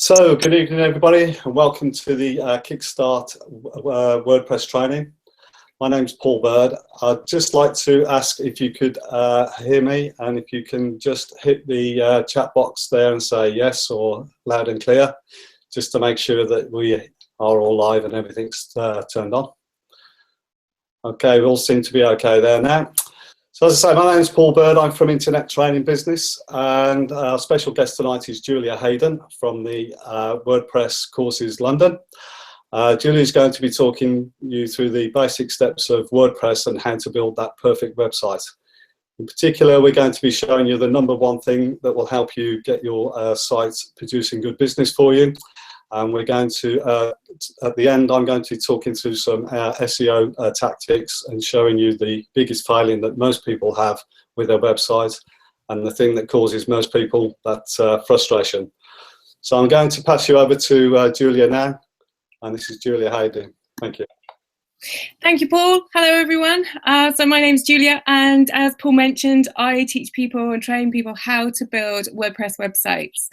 So, good evening, everybody, and welcome to the Kickstart WordPress training. My name's Paul Bird. I'd just like to ask if you could hear me, and if you can just hit the chat box there and say yes or loud and clear, just to make sure that we are all live and everything's turned on. Okay, we all seem to be okay there now. So as I say, my name is Paul Bird. I'm from Internet Training Business, and our special guest tonight is Julia Hayden from the WordPress Courses London. Julia is going to be talking you through the basic steps of WordPress and how to build that perfect website. In particular, we're going to be showing you the #1 thing that will help you get your site producing good business for you. And we're going to, at the end, I'm going to be talking through some SEO tactics and showing you the biggest failing that most people have with their website and the thing that causes most people that frustration. So I'm going to pass you over to Julia now, and this is Julia Hayden. Thank you. Thank you, Paul. Hello, everyone. So my name's Julia, and as Paul mentioned, I teach people and train people how to build WordPress websites.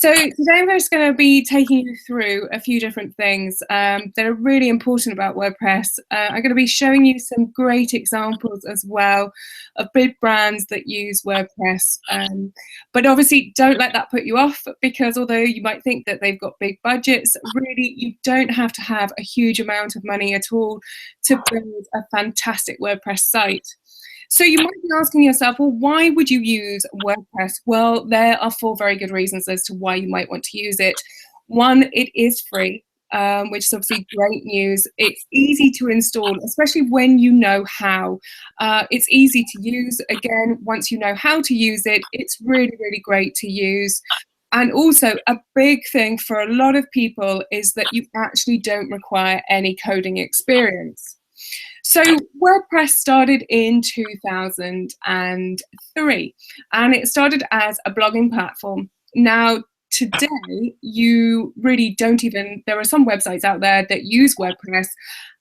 So today I'm just going to be taking you through a few different things that are really important about WordPress. I'm going to be showing you some great examples as well of big brands that use WordPress. But obviously don't let that put you off, because although you might think that they've got big budgets, really you don't have to have a huge amount of money at all to build a fantastic WordPress site. So you might be asking yourself, well, why would you use WordPress? Well, there are 4 very good reasons as to why you might want to use it. One, it is free, which is obviously great news. It's easy to install, especially when you know how. It's easy to use. Again, once you know how to use it, it's really, really great to use. And also, a big thing for a lot of people is that you actually don't require any coding experience. So WordPress started in 2003, and it started as a blogging platform. Now, today, you really don't even, there are some websites out there that use WordPress,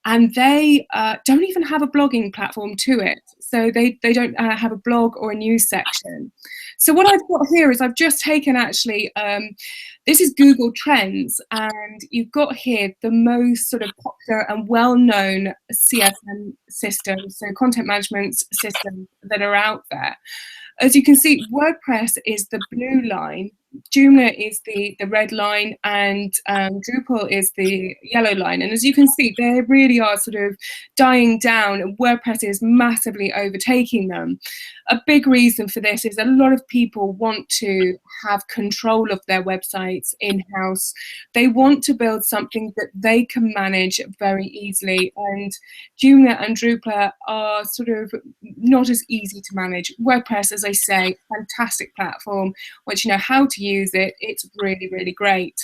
and they don't even have a blogging platform to it. So they don't have a blog or a news section. So what I've got here is I've just taken actually, this is Google Trends, and you've got here the most sort of popular and well-known CSM systems, so content management systems that are out there. As you can see, WordPress is the blue line, Joomla is the red line, and Drupal is the yellow line. And as you can see, they really are sort of dying down, and WordPress is massively overtaking them. A big reason for this is a lot of people want to have control of their websites in-house. They want to build something that they can manage very easily, and Joomla and Drupal are sort of not as easy to manage. WordPress, as I say, fantastic platform. Once you know how to use it, it's really, really great.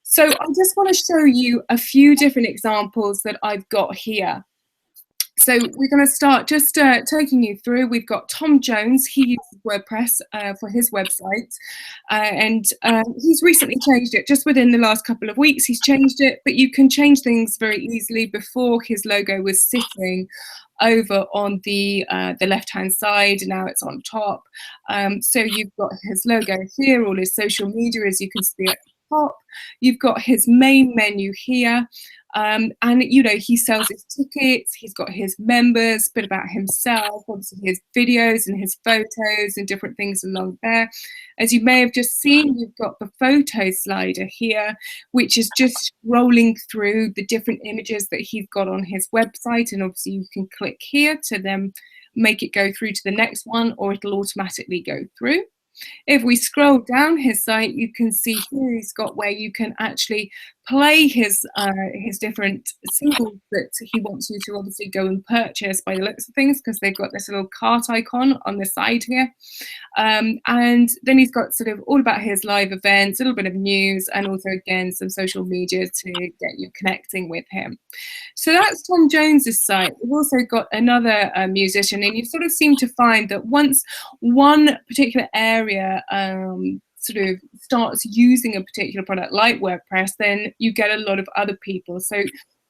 So I just want to show you a few different examples that I've got here. So we're going to start just taking you through. We've got Tom Jones. He uses WordPress for his website, and he's recently changed it. Just within the last couple of weeks, he's changed it, but you can change things very easily. Before, his logo was sitting over on the left-hand side. Now it's on top. So you've got his logo here, all his social media, as you can see at the top. You've got his main menu here. And you know, he sells his tickets, he's got his members, a bit about himself, obviously his videos and his photos and different things along there. As you may have just seen, you've got the photo slider here, which is just rolling through the different images that he's got on his website, and obviously you can click here to then make it go through to the next one, or it'll automatically go through. If we scroll down his site, you can see here he's got where you can actually play his different singles that he wants you to obviously go and purchase by the looks of things, because they've got this little cart icon on the side here. And then he's got sort of all about his live events, a little bit of news, and also again some social media to get you connecting with him. So that's Tom Jones's site. We've also got another musician, and you sort of seem to find that once one particular area sort of starts using a particular product like WordPress, then you get a lot of other people. So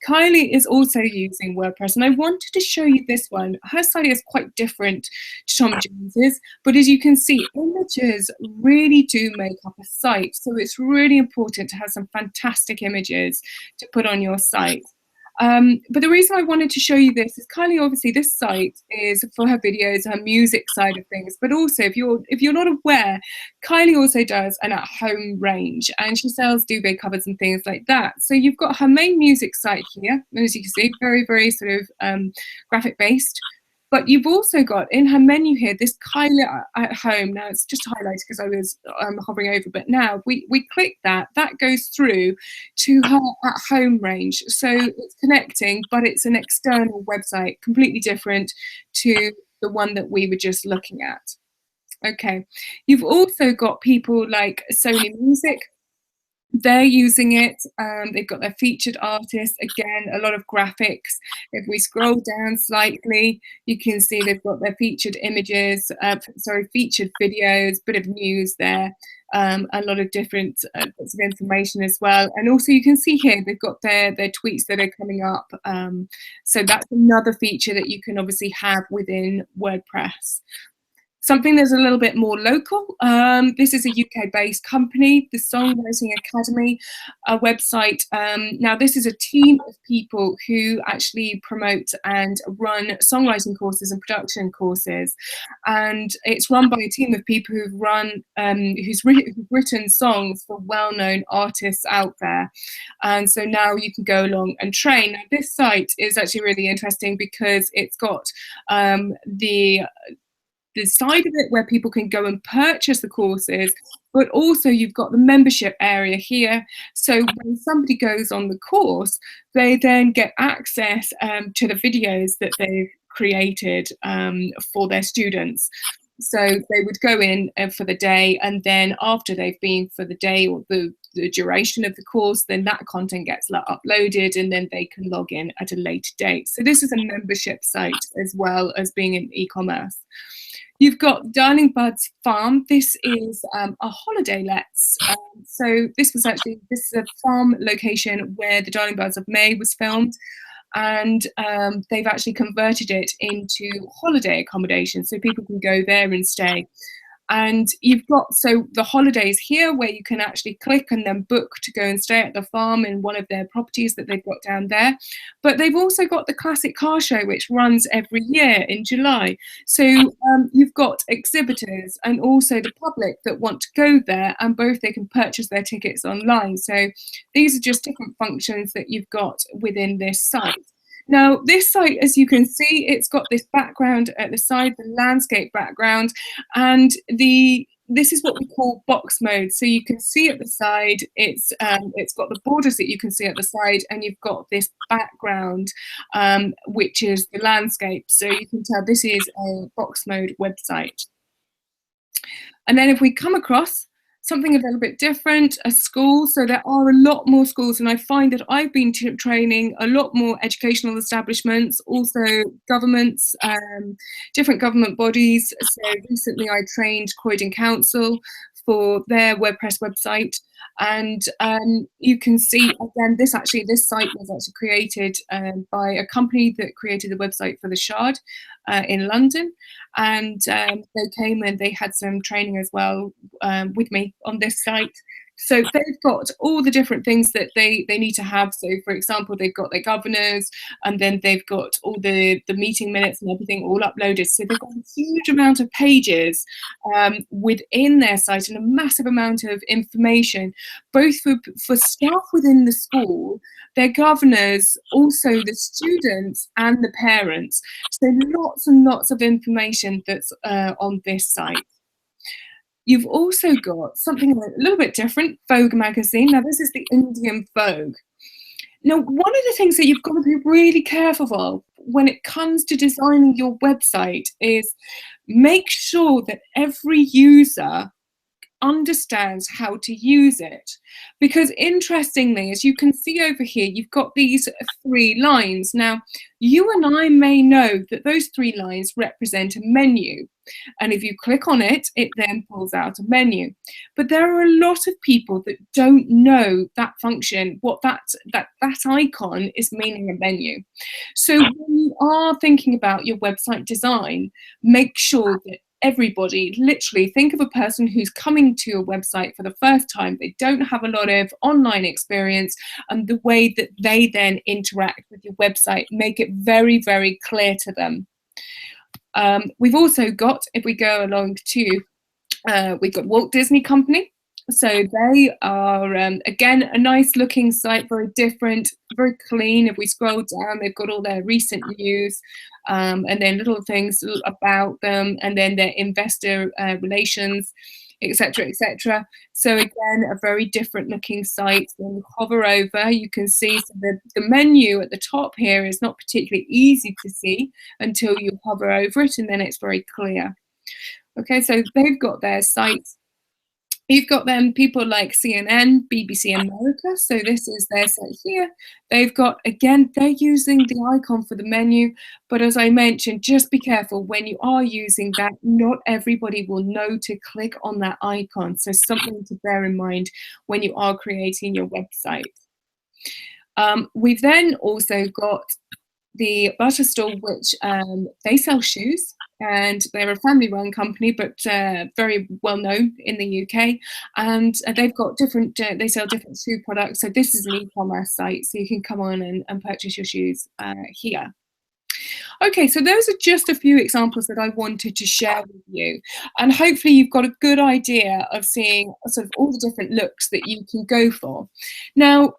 Kylie is also using WordPress, and I wanted to show you this one. Her site is quite different to Tom Jones's, but as you can see, images really do make up a site. So it's really important to have some fantastic images to put on your site. But the reason I wanted to show you this is Kylie, obviously this site is for her videos, her music side of things, but also if you're not aware, Kylie also does an at-home range, and she sells duvet covers and things like that. So you've got her main music site here, and as you can see, very, very sort of graphic based. But you've also got in her menu here this Kylie at home. Now it's just highlighted because I was hovering over, but now we click that goes through to her at home range. So it's connecting, but it's an external website, completely different to the one that we were just looking at. Okay, you've also got people like Sony Music. They're using it. They've got their featured artists, again, a lot of graphics. If we scroll down slightly, you can see they've got their featured images, featured videos, bit of news there, a lot of different bits of information as well. And also you can see here, they've got their tweets that are coming up. So that's another feature that you can obviously have within WordPress. Something that's a little bit more local. This is a UK-based company, the Songwriting Academy website. Now, this is a team of people who actually promote and run songwriting courses and production courses, and it's run by a team of people who've written songs for well-known artists out there. And so now you can go along and train. Now, this site is actually really interesting because it's got the side of it where people can go and purchase the courses, but also you've got the membership area here. So when somebody goes on the course, they then get access to the videos that they've created for their students. So they would go in for the day, and then after they've been for the day or the duration of the course, then that content gets uploaded, and then they can log in at a later date. So this is a membership site as well as being an e-commerce. You've got Darling Buds Farm. This is a holiday lets. So this is a farm location where the Darling Buds of May was filmed, and they've actually converted it into holiday accommodation, so people can go there and stay. And you've got the holidays here where you can actually click and then book to go and stay at the farm in one of their properties that they've got down there. But they've also got the classic car show, which runs every year in July. So you've got exhibitors and also the public that want to go there, and both they can purchase their tickets online. So these are just different functions that you've got within this site. Now, this site, as you can see, it's got this background at the side, the landscape background, and this is what we call box mode. So you can see at the side, it's got the borders that you can see at the side, and you've got this background, which is the landscape. So you can tell this is a box mode website. And then if we come across something a little bit different, a school. So there are a lot more schools, and I find that I've been training a lot more educational establishments, also governments, different government bodies. So recently I trained Croydon Council for their WordPress website. And you can see, again, this site was actually created by a company that created the website for the Shard in London. And they came and they had some training as well with me on this site. So they've got all the different things that they need to have. So, for example, they've got their governors, and then they've got all the meeting minutes and everything all uploaded. So they've got a huge amount of pages within their site, and a massive amount of information, both for staff within the school, their governors, also the students and the parents. So lots and lots of information that's on this site. You've also got something a little bit different, Vogue magazine. Now, this is the Indian Vogue. Now, one of the things that you've got to be really careful of when it comes to designing your website is make sure that every user understands how to use it. Because interestingly, as you can see over here, you've got these 3 lines. Now, you and I may know that those 3 lines represent a menu. And if you click on it, it then pulls out a menu. But there are a lot of people that don't know that function, what that icon is meaning a menu. So when you are thinking about your website design, make sure that everybody, literally think of a person who's coming to your website for the first time. They don't have a lot of online experience, and the way that they then interact with your website, make it very, very clear to them. We've also got, if we go along to, we've got Walt Disney Company. So they are, again, a nice looking site, very different, very clean. If we scroll down, they've got all their recent news, and then little things about them, and then their investor relations, etc., etc. So again, a very different looking site. When you hover over, you can see the menu at the top here is not particularly easy to see until you hover over it, and then it's very clear. Okay, so they've got their sites. You've got then people like CNN, BBC America. So this is their site here. They've got, again, they're using the icon for the menu. But as I mentioned, just be careful when you are using that. Not everybody will know to click on that icon. So something to bear in mind when you are creating your website. We've then also got the Butterstore, which they sell shoes, and they're a family-run company, but very well known in the UK. And they've got different, they sell different shoe products. So this is an e-commerce site, so you can come on and purchase your shoes here. Okay, so those are just a few examples that I wanted to share with you. And hopefully you've got a good idea of seeing sort of all the different looks that you can go for. Now,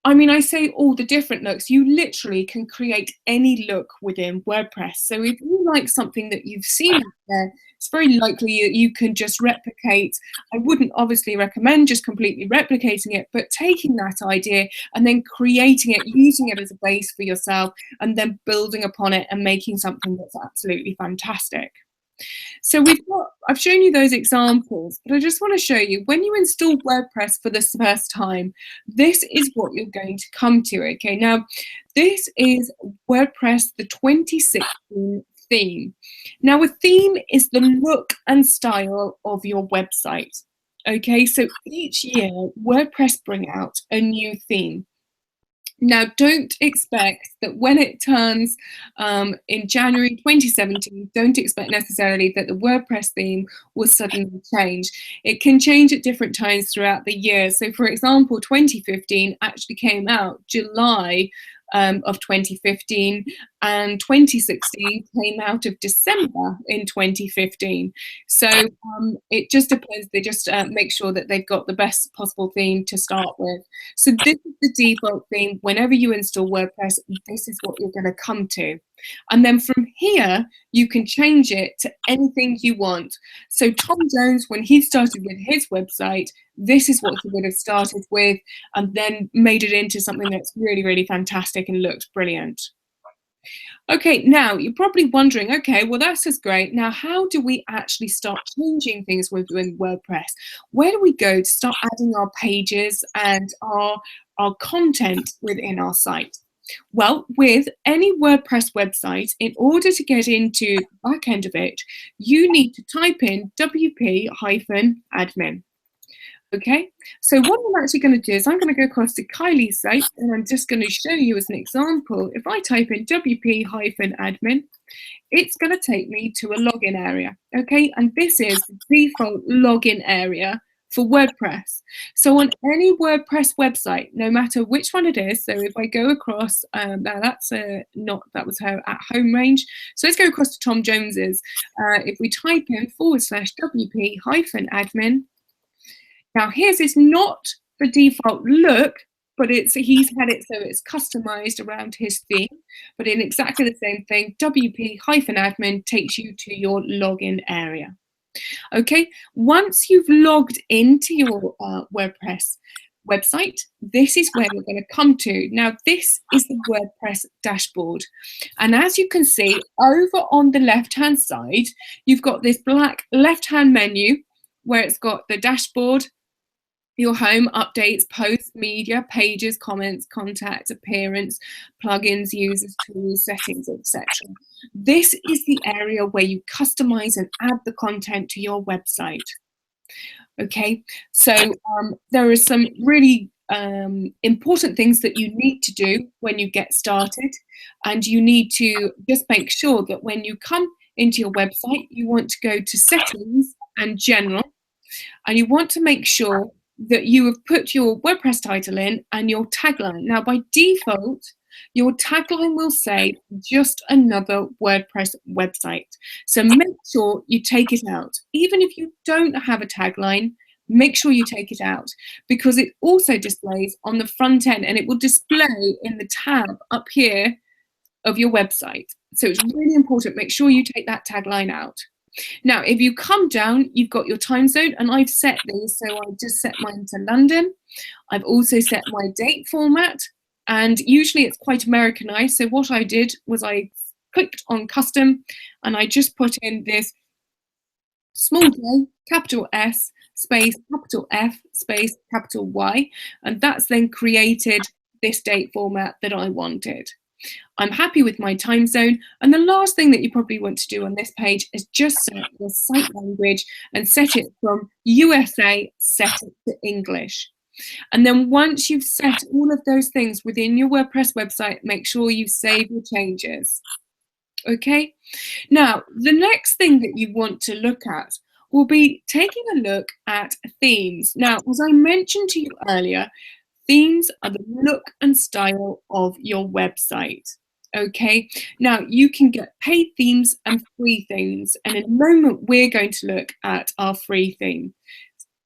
I mean, I say all the different looks, you literally can create any look within WordPress. So if you like something that you've seen there, it's very likely that you can just replicate. I wouldn't obviously recommend just completely replicating it, but taking that idea and then creating it, using it as a base for yourself, and then building upon it and making something that's absolutely fantastic. So I've shown you those examples, but I just want to show you, when you install WordPress for the first time, this is what you're going to come to, okay? Now, this is WordPress, the 2016 theme. Now, a theme is the look and style of your website, okay? So each year, WordPress bring out a new theme. Now, don't expect that when it turns in January 2017, don't expect necessarily that the WordPress theme will suddenly change. It can change at different times throughout the year. So, for example, 2015 actually came out July of 2015, and 2016 came out of December in 2015. So it just depends. They just make sure that they've got the best possible theme to start with. So this is the default theme. Whenever you install WordPress, this is what you're going to come to. And then from here, you can change it to anything you want. So Tom Jones, when he started with his website, this is what he would have started with, and then made it into something that's really, really fantastic and looks brilliant. Okay, now you're probably wondering, okay, well, that's just great. Now, how do we actually start changing things within WordPress? Where do we go to start adding our pages and our content within our site? Well, with any WordPress website, in order to get into the back end of it, you need to type in wp-admin. Okay, so what I'm actually going to do is I'm going to go across to Kylie's site, and I'm just going to show you as an example. If I type in wp-admin, it's going to take me to a login area. Okay, and this is the default login area for WordPress. So on any WordPress website, no matter which one it is, so if I go across, now that's that was her at home range. So let's go across to Tom Jones's. If we type in /wp-admin, now his is not the default look, but he's had it so it's customized around his theme, but in exactly the same thing, wp-admin takes you to your login area. Okay, once you've logged into your WordPress website, this is where you're going to come to. Now, this is the WordPress dashboard. And as you can see, over on the left-hand side, you've got this black left-hand menu where it's got the dashboard, your home, updates, posts, media, pages, comments, contacts, appearance, plugins, users, tools, settings, etc. This is the area where you customize and add the content to your website. Okay, so there are some really important things that you need to do when you get started, and you need to just make sure that when you come into your website, you want to go to settings and general, and you want to make sure that you have put your WordPress title in and your tagline. Now, by default, your tagline will say just another WordPress website. So make sure you take it out. Even if you don't have a tagline, make sure you take it out, because it also displays on the front end, and it will display in the tab up here of your website. So it's really important, make sure you take that tagline out. Now, if you come down, you've got your time zone, and I've set these. So I've just set mine to London. I've also set my date format, and usually it's quite Americanized. So what I did was I clicked on custom, and I just put in this small j, capital S, space, capital F, space, capital Y, and that's then created this date format that I wanted. I'm happy with my time zone, and the last thing that you probably want to do on this page is just set your site language and set it from USA, set it to English. And then once you've set all of those things within your WordPress website, make sure you save your changes. Okay, now the next thing that you want to look at will be taking a look at themes. Now, as I mentioned to you earlier, themes are the look and style of your website. Okay, now you can get paid themes and free themes, and in a moment we're going to look at our free theme.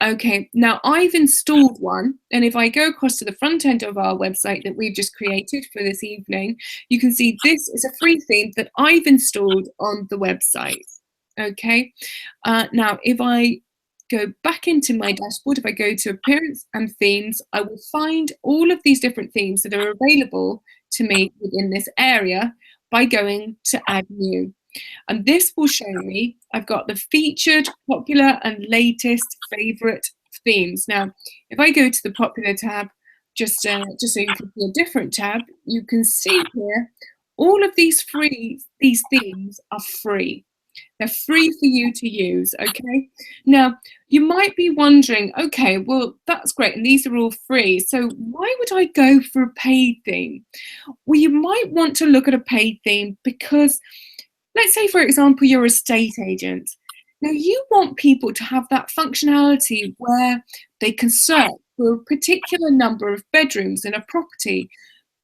Okay, now I've installed one, and if I go across to the front end of our website that we've just created for this evening, you can see this is a free theme that I've installed on the website. Okay, now if I go back into my dashboard, if I go to appearance and themes, I will find all of these different themes that are available to me within this area by going to add new. And this will show me I've got the featured, popular and latest favorite themes. Now, if I go to the popular tab, just so you can see a different tab, you can see here all of these themes are free. They're free for you to use, okay? Now, you might be wondering, okay, well, that's great, and these are all free, so why would I go for a paid theme? Well, you might want to look at a paid theme because, let's say, for example, you're a estate agent. Now, you want people to have that functionality where they can search for a particular number of bedrooms in a property.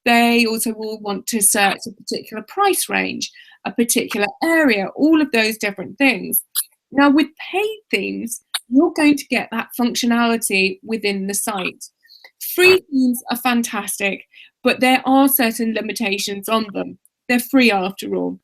They also will want to search a particular price range, a particular area, all of those different things. Now, with paid themes, you're going to get that functionality within the site. Free themes are fantastic, but there are certain limitations on them. They're free after all.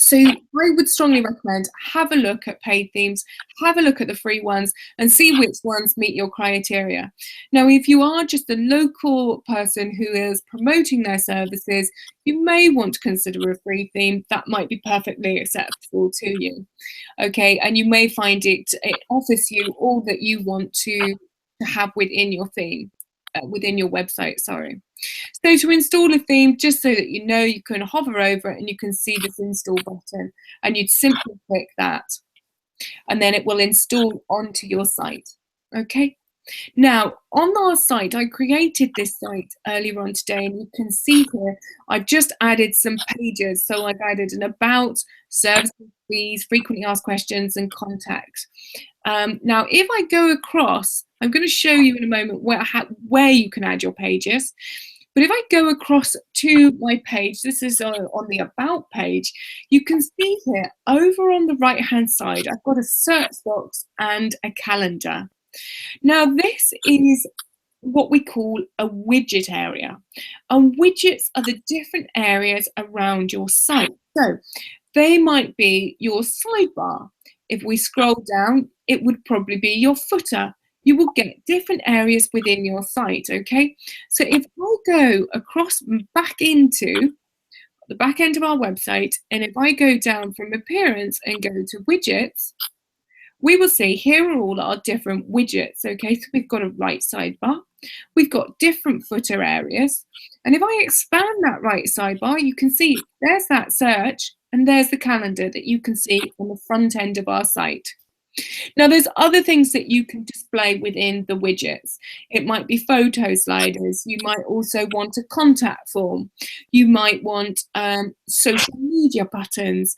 So I would strongly recommend have a look at paid themes, have a look at the free ones, and see which ones meet your criteria. Now, if you are just a local person who is promoting their services, you may want to consider a free theme. That might be perfectly acceptable to you. Okay, and you may find it offers you all that you want to have within your theme. Within your website, sorry. So to install a theme, just so that you know, you can hover over it and you can see this install button, and you'd simply click that, and then it will install onto your site. Okay. Now, on our site, I created this site earlier on today, and you can see here, I've just added some pages. So I've added an about, services, fees, frequently asked questions, and contacts. Now, if I go across, I'm going to show you in a moment where you can add your pages. But if I go across to my page, this is on the About page, you can see here, over on the right-hand side, I've got a search box and a calendar. Now, this is what we call a widget area. And widgets are the different areas around your site. So they might be your sidebar. If we scroll down, it would probably be your footer. You will get different areas within your site, okay? So if I go across back into the back end of our website, and if I go down from appearance and go to widgets, we will see here are all our different widgets. Okay, so we've got a right sidebar, we've got different footer areas, and if I expand that right sidebar, you can see there's that search and there's the calendar that you can see on the front end of our site. Now, there's other things that you can display within the widgets. It might be photo sliders. You might also want a contact form. You might want social media buttons.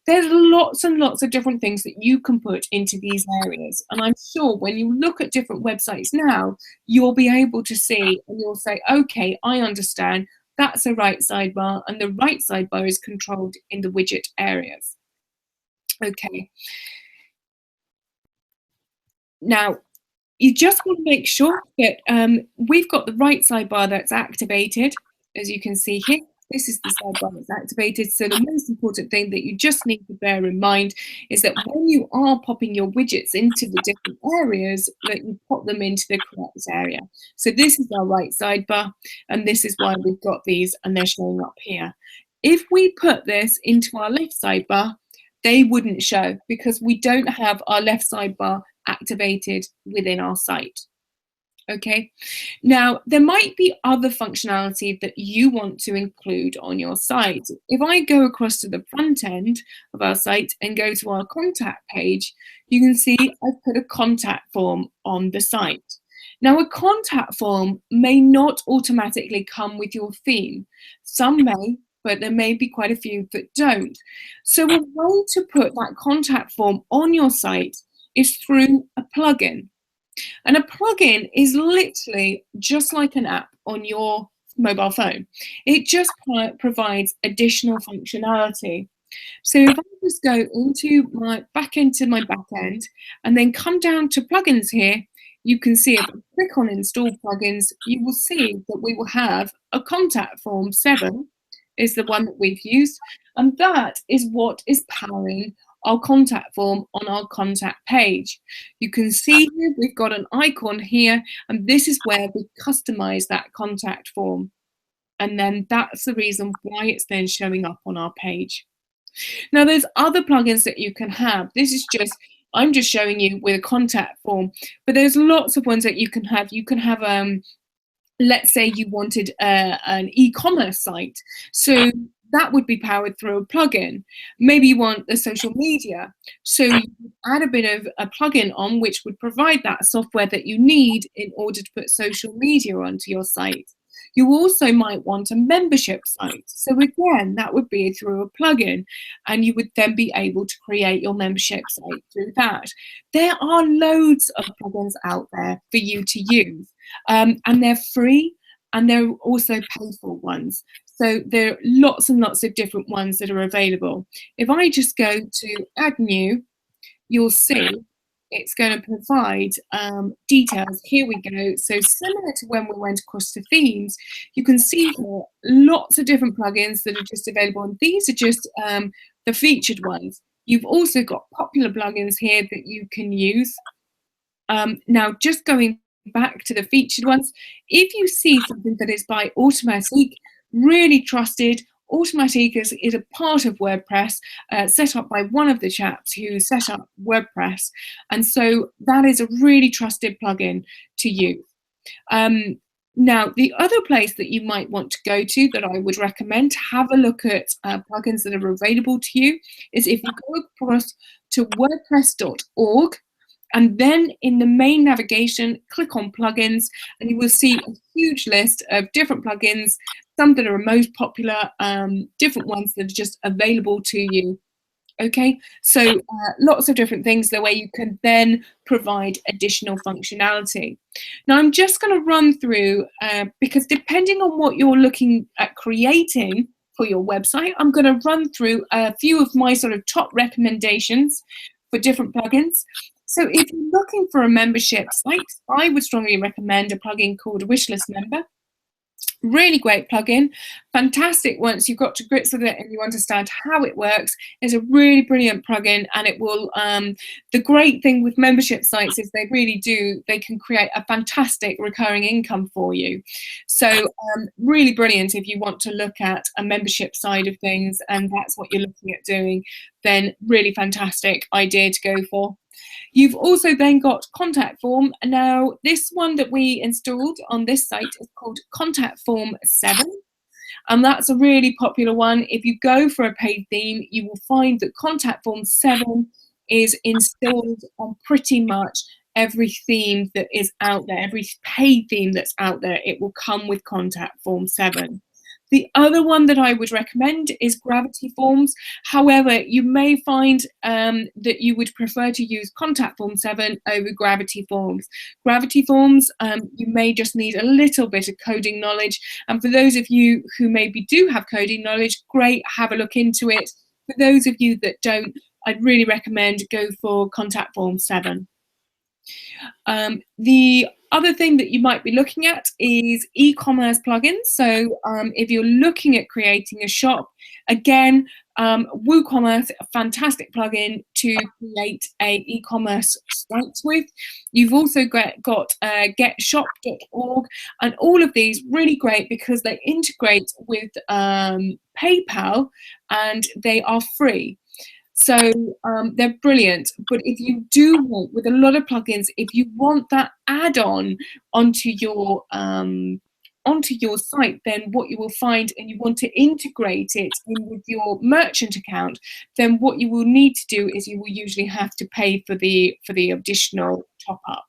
There's lots and lots of different things that you can put into these areas. And I'm sure when you look at different websites now, you'll be able to see and you'll say, okay, I understand. That's a right sidebar, and the right sidebar is controlled in the widget areas. Okay. Now, you just want to make sure that we've got the right sidebar that's activated. As you can see here, this is the sidebar that's activated. So the most important thing that you just need to bear in mind is that when you are popping your widgets into the different areas, that you pop them into the correct area. So this is our right sidebar, and this is why we've got these, and they're showing up here. If we put this into our left sidebar, they wouldn't show because we don't have our left sidebar activated within our site. Okay, now there might be other functionality that you want to include on your site. If I go across to the front end of our site and go to our contact page, you can see I've put a contact form on the site. Now, a contact form may not automatically come with your theme. Some may, but there may be quite a few that don't. So a way to put that contact form on your site is through a plugin. And a plugin is literally just like an app on your mobile phone. It just provides additional functionality. So if I just go back into my back end and then come down to plugins here, you can see if I click on install plugins, you will see that we will have a contact form 7 is the one that we've used. And that is what is powering our contact form on our contact page. You can see here we've got an icon here, and this is where we customize that contact form. And then that's the reason why it's then showing up on our page. Now, there's other plugins that you can have. This is just, I'm just showing you with a contact form, but there's lots of ones that you can have. You can have, let's say you wanted an e-commerce site. So that would be powered through a plugin. Maybe you want the social media. So you add a bit of a plugin on which would provide that software that you need in order to put social media onto your site. You also might want a membership site. So again, that would be through a plugin, and you would then be able to create your membership site through that. There are loads of plugins out there for you to use, and they're free, and there are also paid-for ones. So there are lots and lots of different ones that are available. If I just go to add new, you'll see it's going to provide details. Here we go. So similar to when we went across to themes, you can see here lots of different plugins that are just available. And these are just the featured ones. You've also got popular plugins here that you can use. Now, just going back to the featured ones, if you see something that is by Automatique, really trusted. Automatique is a part of WordPress, set up by one of the chaps who set up WordPress, and so that is a really trusted plugin to use. Now, the other place that you might want to go to that I would recommend to have a look at plugins that are available to you is if you go across to wordpress.org, and then in the main navigation, click on plugins, and you will see a huge list of different plugins, some that are most popular, different ones that are just available to you. Okay, so lots of different things the way you can then provide additional functionality. Now I'm just going to run through, because depending on what you're looking at creating for your website, I'm going to run through a few of my sort of top recommendations for different plugins. So if you're looking for a membership site, I would strongly recommend a plugin called Wishlist Member. Really great plugin, fantastic once you've got to grips with it and you understand how it works. It's a really brilliant plugin, and it will, the great thing with membership sites is they can create a fantastic recurring income for you. So really brilliant if you want to look at a membership side of things and that's what you're looking at doing, then really fantastic idea to go for. You've also then got Contact Form. Now, this one that we installed on this site is called Contact Form 7. And that's a really popular one. If you go for a paid theme, you will find that Contact Form 7 is installed on pretty much every theme that is out there, every paid theme that's out there. It will come with Contact Form 7. The other one that I would recommend is Gravity Forms. However, you may find that you would prefer to use Contact Form 7 over Gravity Forms. Gravity Forms, you may just need a little bit of coding knowledge. And for those of you who maybe do have coding knowledge, great, have a look into it. For those of you that don't, I'd really recommend go for Contact Form 7. The other thing that you might be looking at is e-commerce plugins. So if you're looking at creating a shop, again, WooCommerce, a fantastic plugin to create a e-commerce site with. You've also got getshop.org, and all of these really great because they integrate with PayPal and they are free. So they're brilliant. But if you do want, with a lot of plugins, if you want that add-on onto your site, then what you will find, and you want to integrate it in with your merchant account, then what you will need to do is you will usually have to pay for the additional top up.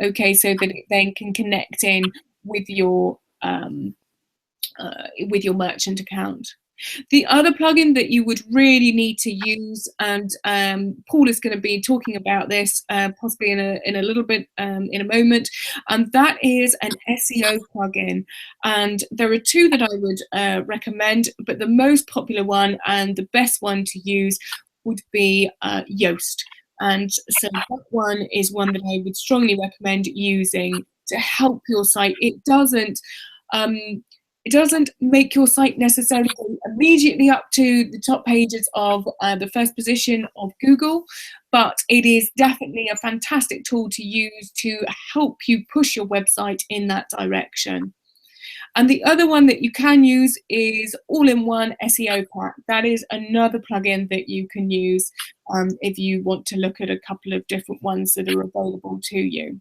Okay, so that it then can connect in with your merchant account. The other plugin that you would really need to use, and Paul is going to be talking about this possibly in a little bit in a moment, and that is an SEO plugin. And there are two that I would recommend, but the most popular one and the best one to use would be Yoast. And so that one is one that I would strongly recommend using to help your site. It doesn't make your site necessarily go immediately up to the top pages of the first position of Google, but it is definitely a fantastic tool to use to help you push your website in that direction. And the other one that you can use is All-in-One SEO Pack. That is another plugin that you can use if you want to look at a couple of different ones that are available to you.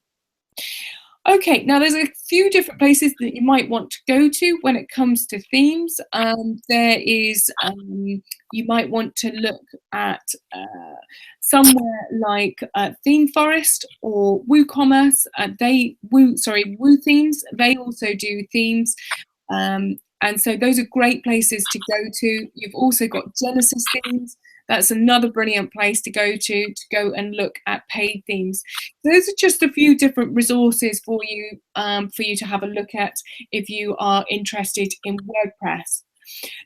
Okay, now there's a few different places that you might want to go to when it comes to themes. There is, you might want to look at somewhere like ThemeForest or WooCommerce. WooThemes, they also do themes. And so those are great places to go to. You've also got Genesis Themes. That's another brilliant place to go and look at paid themes. Those are just a few different resources for you to have a look at if you are interested in WordPress.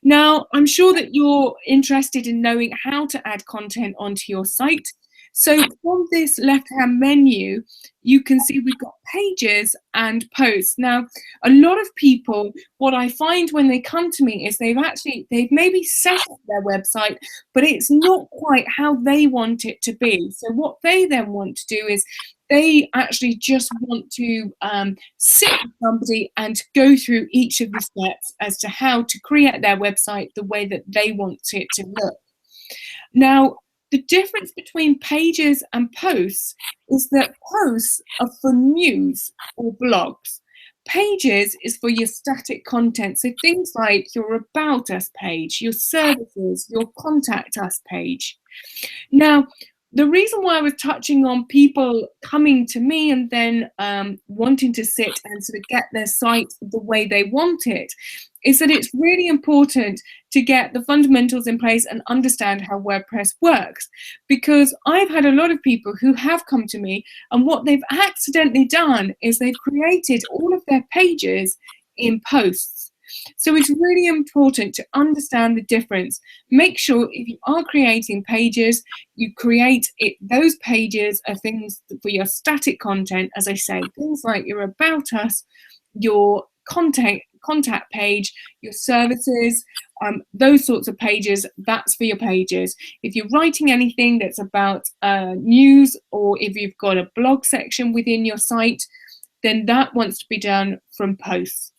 Now, I'm sure that you're interested in knowing how to add content onto your site. So from this left-hand menu, you can see we've got pages and posts. Now, a lot of people, what I find when they come to me is they've maybe set up their website, but it's not quite how they want it to be. So what they then want to do is they actually just want to sit with somebody and go through each of the steps as to how to create their website the way that they want it to look. Now, the difference between pages and posts is that posts are for news or blogs. Pages is for your static content. So things like your About Us page, your services, your Contact Us page. Now, the reason why I was touching on people coming to me and then wanting to sit and sort of get their site the way they want it is that it's really important to get the fundamentals in place and understand how WordPress works. Because I've had a lot of people who have come to me and what they've accidentally done is they've created all of their pages in posts. So it's really important to understand the difference. Make sure if you are creating pages, you create it. Those pages are things for your static content, as I say, things like your About Us, your contact page, your services, those sorts of pages, that's for your pages. If you're writing anything that's about news, or if you've got a blog section within your site, then that wants to be done from posts.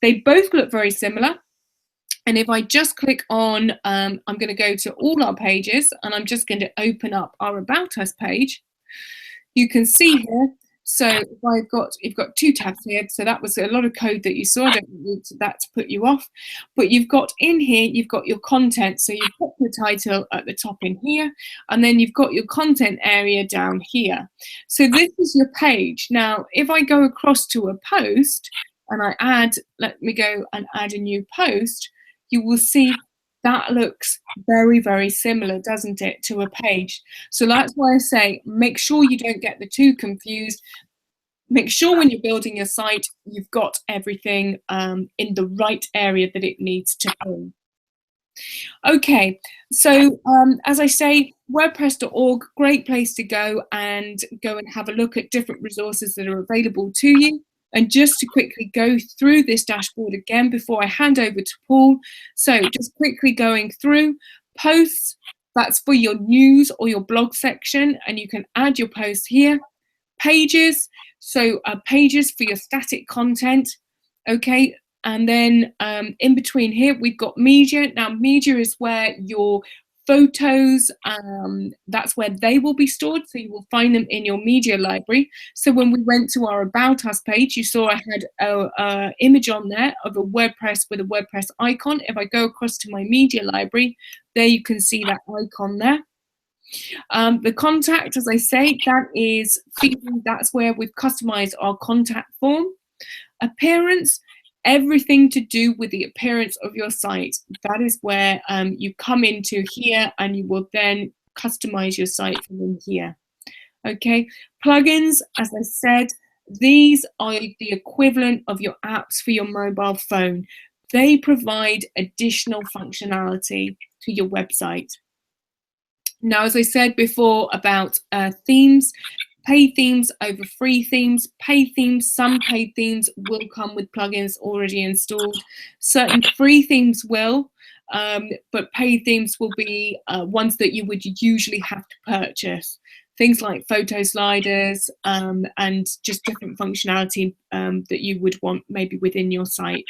They both look very similar. And if I just click on, I'm going to go to all our pages and I'm just going to open up our About Us page. You can see here, so if you've got two tabs here, so that was a lot of code that you saw. I don't want that to put you off, but you've got in here, you've got your content. So you've got your title at the top in here, and then you've got your content area down here. So this is your page. Now, if I go across to a post and let me go and add a new post, you will see that looks very, very similar, doesn't it, to a page? So that's why I say, make sure you don't get the two confused. Make sure when you're building your site, you've got everything in the right area that it needs to be. Okay, so as I say, WordPress.org, great place to go and have a look at different resources that are available to you. And just to quickly go through this dashboard again before I hand over to Paul. So just quickly going through posts, that's for your news or your blog section, and you can add your post here. Pages, so pages for your static content, okay? And then in between here, we've got media. Now, media is where your photos, that's where they will be stored. So you will find them in your media library. So when we went to our About Us page, you saw I had an image on there of a WordPress with a WordPress icon. If I go across to my media library, there you can see that icon there. The contact, as I say, that's where we've customized our contact form. Appearance, everything to do with the appearance of your site. That is where you come into here, and you will then customize your site from in here. Okay, plugins, as I said, these are the equivalent of your apps for your mobile phone. They provide additional functionality to your website. Now, as I said before about themes, paid themes over free themes. Paid themes, some paid themes will come with plugins already installed. Certain free themes will, but paid themes will be ones that you would usually have to purchase. Things like photo sliders and just different functionality that you would want maybe within your site.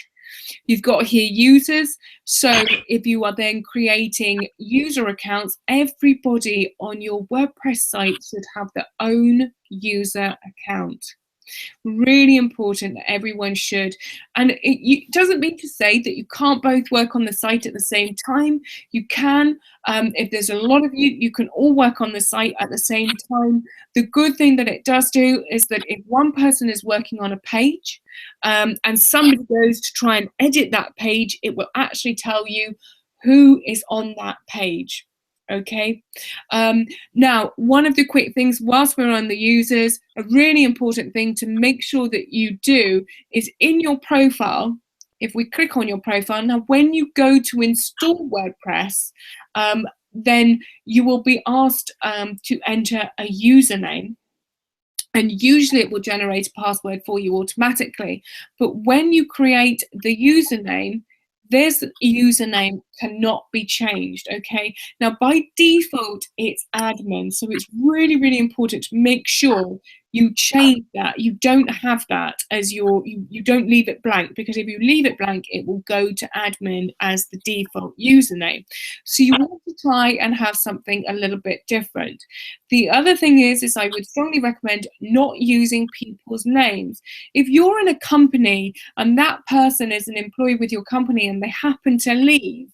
You've got here users, so if you are then creating user accounts, everybody on your WordPress site should have their own user account. Really important that everyone should. And it doesn't mean to say that you can't both work on the site at the same time. You can. If there's a lot of you, you can all work on the site at the same time. The good thing that it does do is that if one person is working on a page and somebody goes to try and edit that page, it will actually tell you who is on that page. Okay, now one of the quick things whilst we're on the users, a really important thing to make sure that you do is in your profile. If we click on your profile now, when you go to install WordPress, then you will be asked to enter a username, and usually it will generate a password for you automatically. But when you create the username, this username cannot be changed, okay? Now, by default, it's admin, so it's really, really important to make sure you change that. You don't have that as you don't leave it blank, because if you leave it blank, it will go to admin as the default username. So you want to try and have something a little bit different. The other thing is I would strongly recommend not using people's names. If you're in a company and that person is an employee with your company and they happen to leave,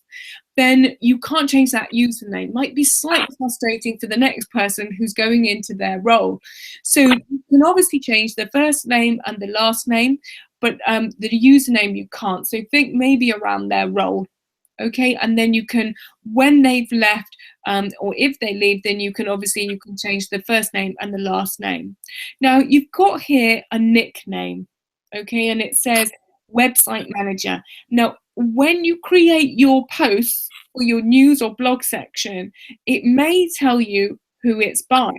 then you can't change that username. It might be slightly frustrating for the next person who's going into their role. So you can obviously change the first name and the last name, but the username you can't. So think maybe around their role. Okay, and then you can, when they've left or if they leave, then you can change the first name and the last name. Now you've got here a nickname, okay, and it says website manager. Now, when you create your posts or your news or blog section, it may tell you who it's by.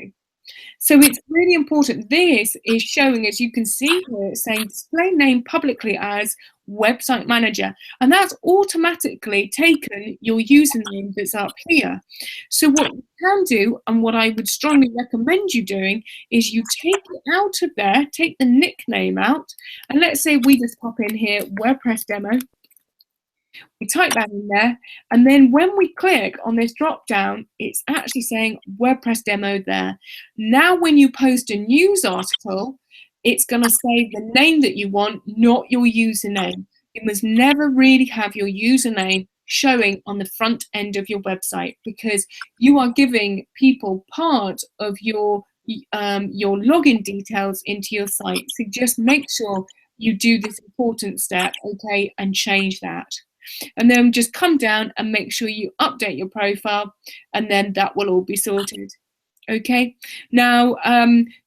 So it's really important. This is showing, as you can see here, it's saying display name publicly as website manager, and that's automatically taken your username that's up here. So what you can do, and what I would strongly recommend you doing, is you take it out of there, take the nickname out, and let's say we just pop in here WordPress demo. We type that in there, and then when we click on this drop down, it's actually saying WordPress demo there. Now when you post a news article, it's going to say the name that you want, not your username. You must never really have your username showing on the front end of your website, because you are giving people part of your login details into your site. So just make sure you do this important step, okay, and change that. And then just come down and make sure you update your profile, and then that will all be sorted. Okay, now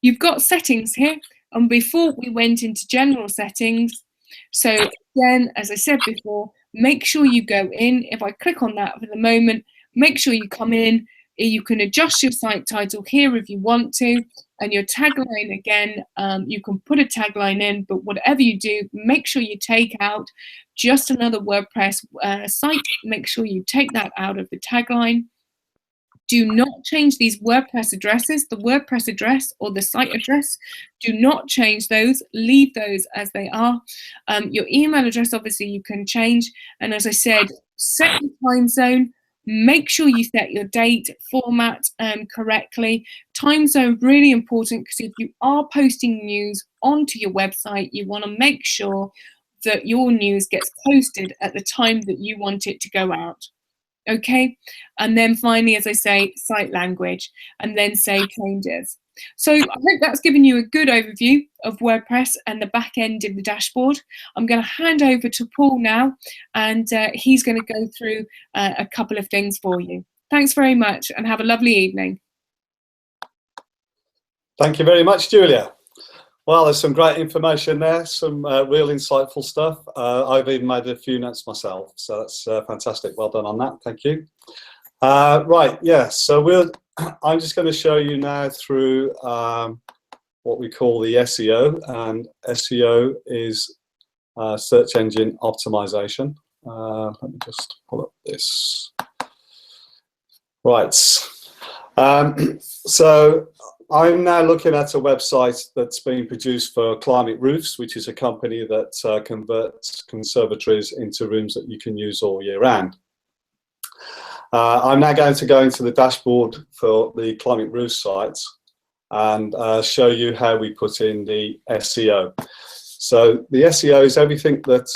you've got settings here, and before we went into general settings, so again, as I said before, make sure you go in. If I click on that for the moment, make sure you come in. You can adjust your site title here if you want to, and your tagline again, you can put a tagline in, but whatever you do, make sure you take out just another WordPress site. Make sure you take that out of the tagline. Do not change these WordPress addresses, the WordPress address or the site address. Do not change those, leave those as they are. Your email address, obviously, you can change. And as I said, set your time zone. Make sure you set your date, format correctly. Time zone, really important, because if you are posting news onto your website, you want to make sure that your news gets posted at the time that you want it to go out. Okay, and then finally, as I say, site language, and then save changes. So I hope that's given you a good overview of WordPress and the back end of the dashboard. I'm going to hand over to Paul now, and he's going to go through a couple of things for you. Thanks very much, and have a lovely evening. Thank you very much, Julia. Well, there's some great information there, some real insightful stuff. I've even made a few notes myself, so that's fantastic. Well done on that, thank you. Right, yeah, so I'm just going to show you now through what we call the SEO, and SEO is search engine optimization. Let me just pull up this. Right, so I'm now looking at a website that's being produced for Climate Roofs, which is a company that converts conservatories into rooms that you can use all year round. I'm now going to go into the dashboard for the Climate Roof sites and show you how we put in the SEO. So the SEO is everything that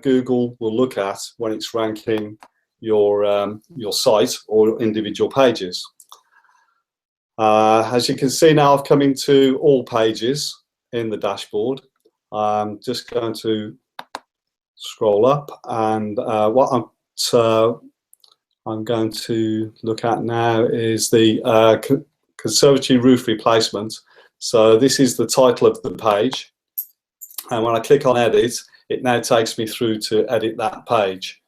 Google will look at when it's ranking your site or individual pages. As you can see now, I've come into all pages in the dashboard. I'm just going to scroll up, and what I'm going to look at now is the conservatory roof replacement. So this is the title of the page, and when I click on edit, it now takes me through to edit that page.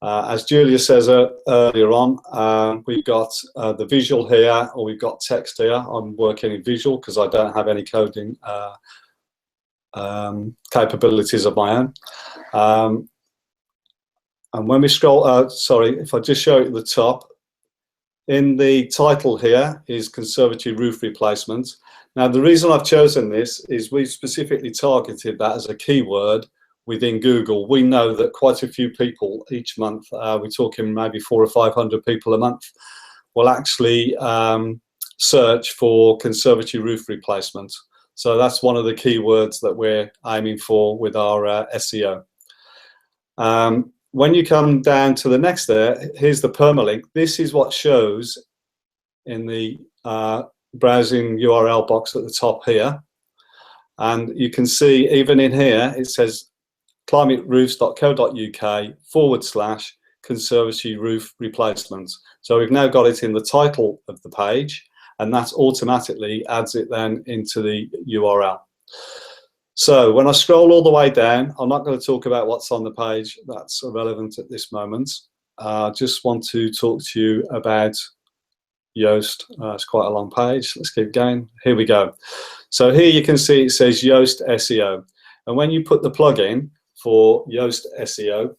As Julia says earlier on, we've got the visual here, or we've got text here. I'm working in visual because I don't have any coding capabilities of my own. And when we scroll, sorry, if I just show you at the top, in the title here is conservatory roof replacement. Now, the reason I've chosen this is we specifically targeted that as a keyword within Google. We know that quite a few people each month, we're talking maybe 400 or 500 people a month, will actually search for conservatory roof replacement. So that's one of the keywords that we're aiming for with our SEO. When you come down to the next there, here's the permalink. This is what shows in the browsing URL box at the top here. And you can see even in here, it says climateroofs.co.uk/conservatory roof replacement. So we've now got it in the title of the page, and that automatically adds it then into the URL. So when I scroll all the way down, I'm not going to talk about what's on the page. That's irrelevant at this moment. I just want to talk to you about Yoast. It's quite a long page. Let's keep going. Here we go. So here you can see it says Yoast SEO. And when you put the plugin for Yoast SEO,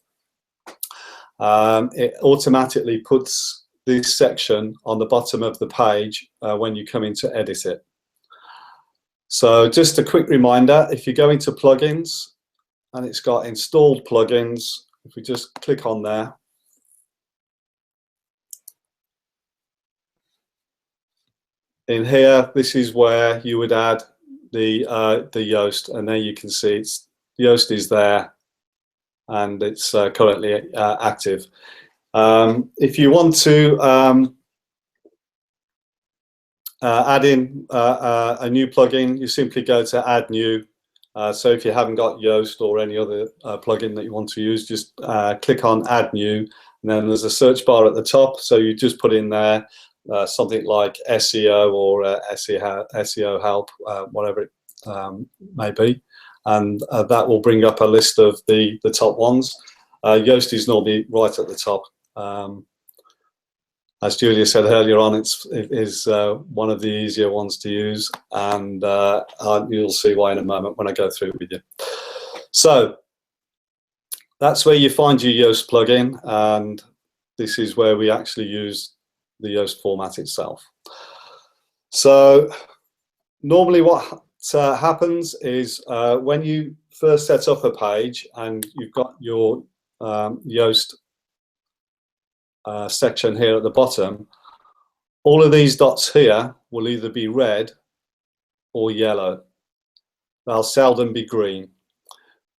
it automatically puts this section on the bottom of the page when you come in to edit it. So just a quick reminder, if you go into plugins and it's got installed plugins, if we just click on there, in here, this is where you would add the Yoast, and there you can see it's Yoast is there, and it's currently active. If you want to add in a new plugin, you simply go to Add New. So if you haven't got Yoast or any other plugin that you want to use, just click on Add New, and then there's a search bar at the top. So you just put in there something like SEO or SEO help, whatever it may be, and that will bring up a list of the top ones. Yoast is normally right at the top. As Julia said earlier on, it is one of the easier ones to use, and you'll see why in a moment when I go through it with you. So that's where you find your Yoast plugin, and this is where we actually use the Yoast format itself. So normally what happens is when you first set up a page and you've got your Yoast section here at the bottom, all of these dots here will either be red or yellow. They'll seldom be green,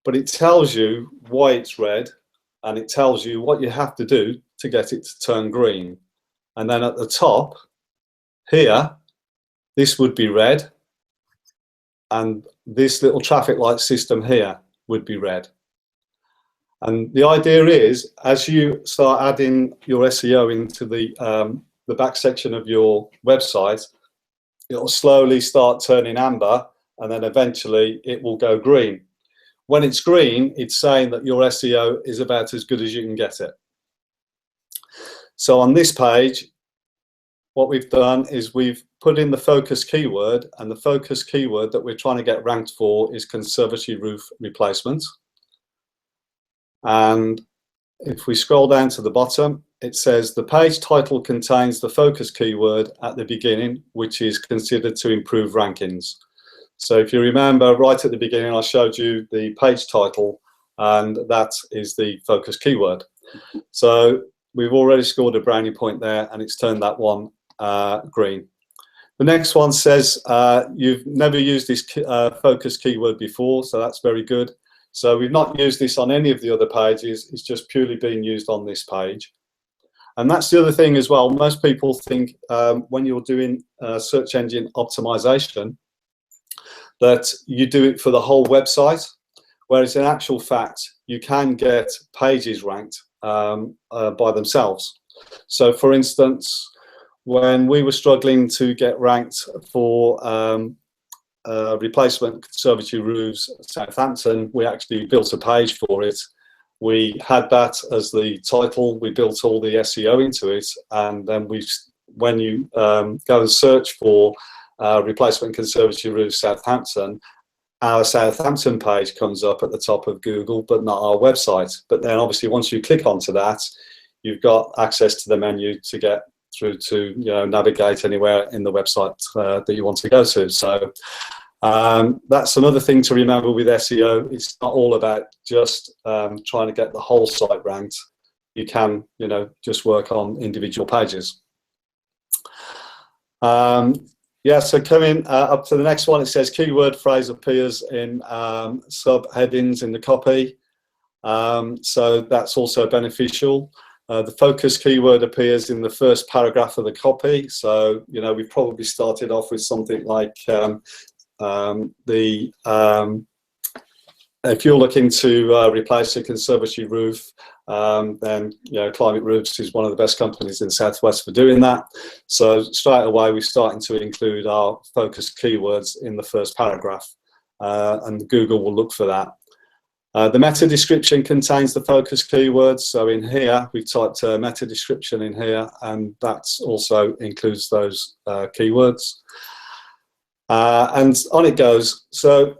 but it tells you why it's red, and it tells you what you have to do to get it to turn green. And then at the top here, this would be red, and this little traffic light system here would be red. And the idea is, as you start adding your SEO into the back section of your website, it'll slowly start turning amber, and then eventually it will go green. When it's green, it's saying that your SEO is about as good as you can get it. So on this page, what we've done is we've put in the focus keyword, and the focus keyword that we're trying to get ranked for is conservatory roof replacement. And if we scroll down to the bottom, it says the page title contains the focus keyword at the beginning, which is considered to improve rankings. So if you remember right at the beginning, I showed you the page title, and that is the focus keyword. So we've already scored a brownie point there, and it's turned that one green. The next one says you've never used this focus keyword before, so that's very good. So we've not used this on any of the other pages, it's just purely being used on this page. And that's the other thing as well. Most people think when you're doing search engine optimization that you do it for the whole website, whereas in actual fact, you can get pages ranked by themselves. So for instance, when we were struggling to get ranked for replacement conservatory roofs Southampton, we actually built a page for it. We had that as the title, we built all the SEO into it, and then when you go and search for replacement conservatory roofs Southampton, our Southampton page comes up at the top of Google, but not our website. But then obviously once you click onto that, you've got access to the menu to get through to navigate anywhere in the website that you want to go to. So that's another thing to remember with SEO. It's not all about just trying to get the whole site ranked. You can just work on individual pages. Yeah, so coming up to the next one, it says keyword phrase appears in subheadings in the copy. So that's also beneficial. The focus keyword appears in the first paragraph of the copy. So, we probably started off with something like if you're looking to replace a conservatory roof, then Climate Roofs is one of the best companies in the Southwest for doing that. So straight away, we're starting to include our focus keywords in the first paragraph, and Google will look for that. The meta description contains the focus keywords. So in here, we've typed meta description in here, and that also includes those keywords. And on it goes. So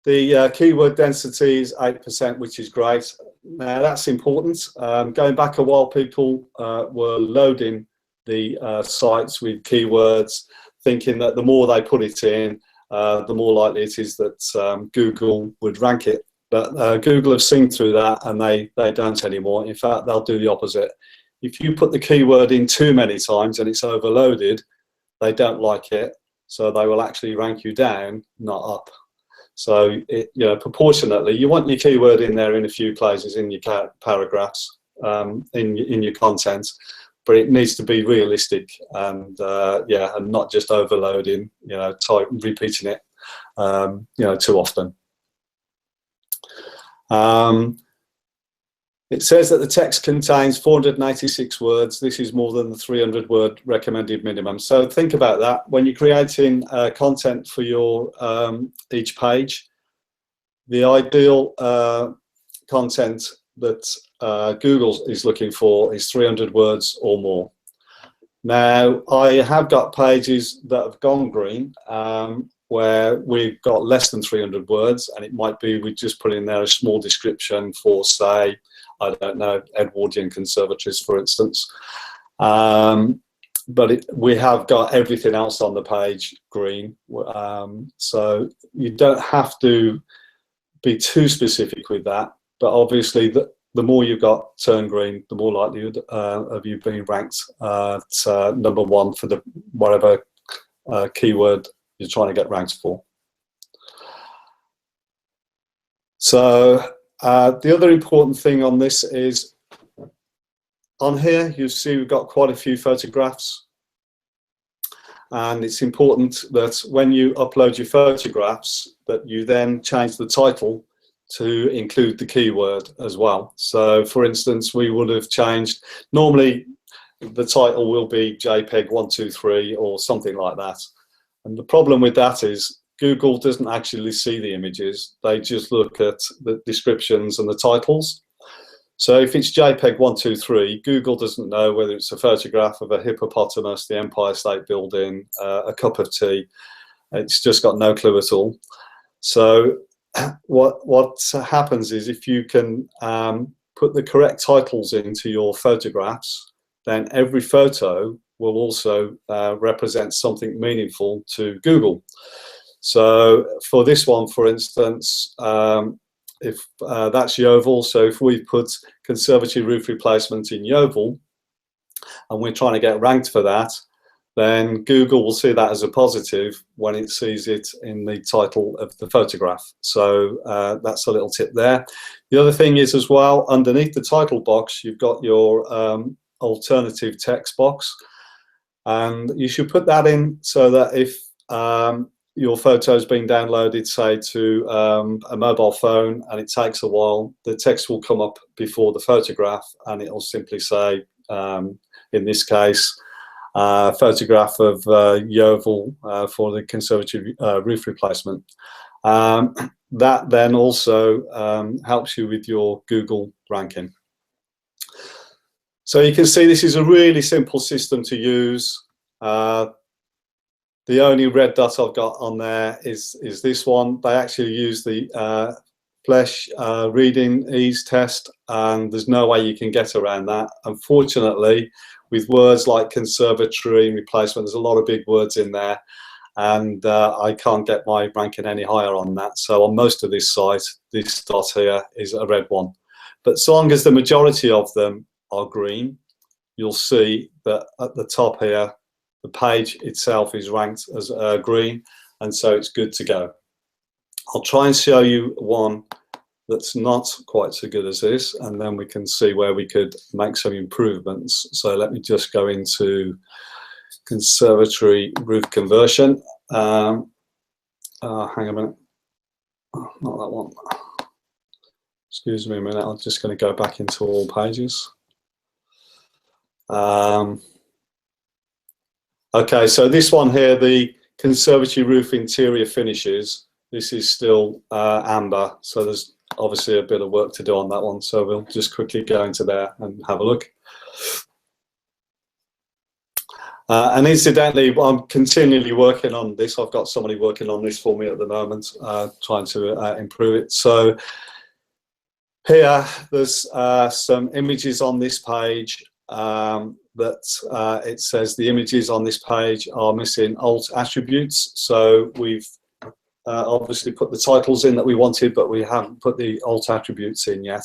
the keyword density is 8%, which is great. Now that's important. Going back a while, people were loading the sites with keywords, thinking that the more they put it in, the more likely it is that Google would rank it But Google have seen through that, and they don't anymore. In fact, they'll do the opposite. If you put the keyword in too many times and it's overloaded, they don't like it, so they will actually rank you down, not up. So, proportionately, you want your keyword in there in a few places in your paragraphs, in your content, but it needs to be realistic and and not just overloading, repeating it, too often. It says that the text contains 486 words. This is more than the 300-word recommended minimum. So think about that. When you're creating content for your each page, the ideal content that Google is looking for is 300 words or more. Now, I have got pages that have gone green where we've got less than 300 words, and it might be we just put in there a small description for, say, I don't know, Edwardian conservatories, for instance. But we have got everything else on the page green. So you don't have to be too specific with that. But obviously, the more you've got turned green, the more likelihood of you being ranked at #1 for the whatever keyword you're trying to get ranked for. So the other important thing on this is, on here you see we've got quite a few photographs, and it's important that when you upload your photographs that you then change the title to include the keyword as well. So for instance, we would have changed, normally the title will be JPEG 123 or something like that, and the problem with that is Google doesn't actually see the images, they just look at the descriptions and the titles. So if it's JPEG 123, Google doesn't know whether it's a photograph of a hippopotamus, the Empire State Building, a cup of tea. It's just got no clue at all. So what happens is, if you can put the correct titles into your photographs, then every photo will also represent something meaningful to Google. So for this one, for instance, if that's Yeovil, so if we put conservatory roof replacement in Yeovil and we're trying to get ranked for that, then Google will see that as a positive when it sees it in the title of the photograph. So that's a little tip there. The other thing is as well, underneath the title box, you've got your alternative text box, and you should put that in so that if your photo's been downloaded, say, to a mobile phone, and it takes a while, the text will come up before the photograph, and it'll simply say, in this case, photograph of Yeovil for the conservatory roof replacement. That then also helps you with your Google ranking. So you can see this is a really simple system to use. The only red dot I've got on there is this one. They actually use the Flesch reading ease test, and there's no way you can get around that. Unfortunately, with words like conservatory and replacement, there's a lot of big words in there, and I can't get my ranking any higher on that. So on most of this site, this dot here is a red one. But so long as the majority of them are green, you'll see that at the top here, the page itself is ranked as green, and so it's good to go. I'll try and show you one that's not quite so good as this, and then we can see where we could make some improvements. So let me just go into conservatory roof conversion. Hang a minute, not that one. Excuse me a minute, I'm just going to go back into all pages. Okay, so this one here, the conservatory roof interior finishes, this is still amber, so there's obviously a bit of work to do on that one. So we'll just quickly go into there and have a look. And incidentally, I'm continually working on this. I've got somebody working on this for me at the moment, trying to improve it. So here, there's some images on this page that it says the images on this page are missing alt attributes. So we've obviously put the titles in that we wanted, but we haven't put the alt attributes in yet.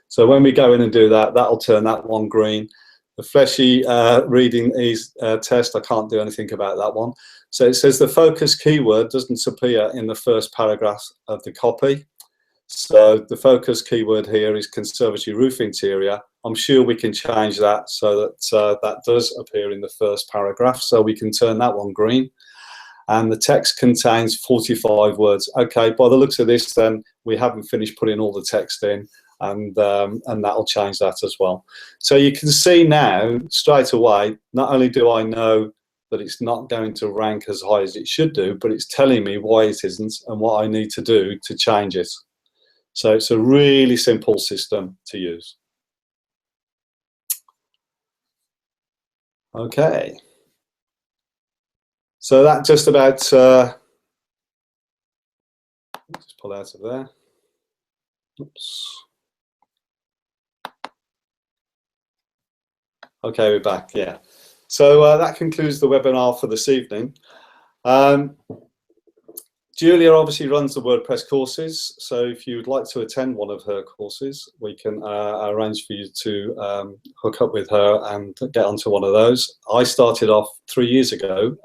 So when we go in and do that, that'll turn that one green. The fleshy reading ease test, I can't do anything about that one. So it says the focus keyword doesn't appear in the first paragraph of the copy. So the focus keyword here is conservatory roof interior. I'm sure we can change that so that that does appear in the first paragraph. So we can turn that one green. And the text contains 45 words. Okay, by the looks of this, then we haven't finished putting all the text in, and that'll change that as well. So you can see now straight away, not only do I know that it's not going to rank as high as it should do, but it's telling me why it isn't and what I need to do to change it. So it's a really simple system to use. Okay. So that just about, just pull out of there. Oops. Okay, we're back, yeah. So that concludes the webinar for this evening. Julia obviously runs the WordPress courses, so if you would like to attend one of her courses, we can arrange for you to hook up with her and get onto one of those. I started off 3 years ago,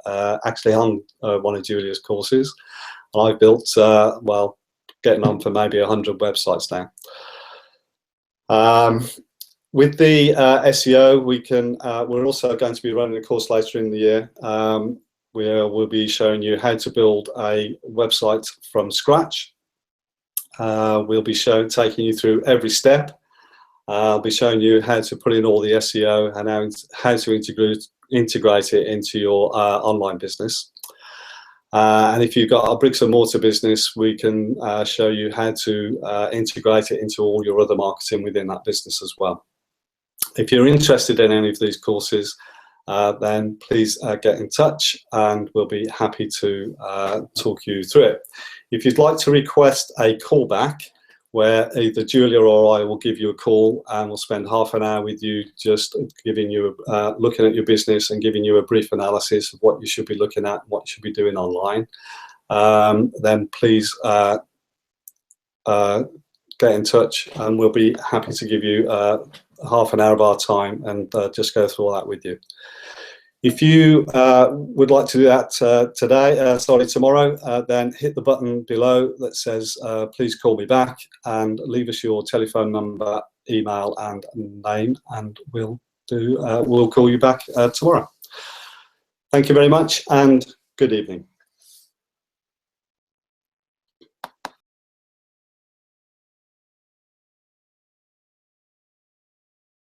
actually on one of Julia's courses, and I built, well, getting on for maybe 100 websites now. With the SEO, we can, we're also going to be running a course later in the year. We'll be showing you how to build a website from scratch. We'll be taking you through every step. I'll be showing you how to put in all the SEO and how to integrate it into your online business. And if you've got a bricks and mortar business, we can show you how to integrate it into all your other marketing within that business as well. If you're interested in any of these courses, then please get in touch and we'll be happy to talk you through it. If you'd like to request a callback where either Julia or I will give you a call and we'll spend half an hour with you just giving you, looking at your business and giving you a brief analysis of what you should be looking at, what you should be doing online, then please get in touch and we'll be happy to give you half an hour of our time and just go through all that with you. If you would like to do that tomorrow, then hit the button below that says please call me back and leave us your telephone number, email and name, and we'll call you back tomorrow. Thank you very much and good evening.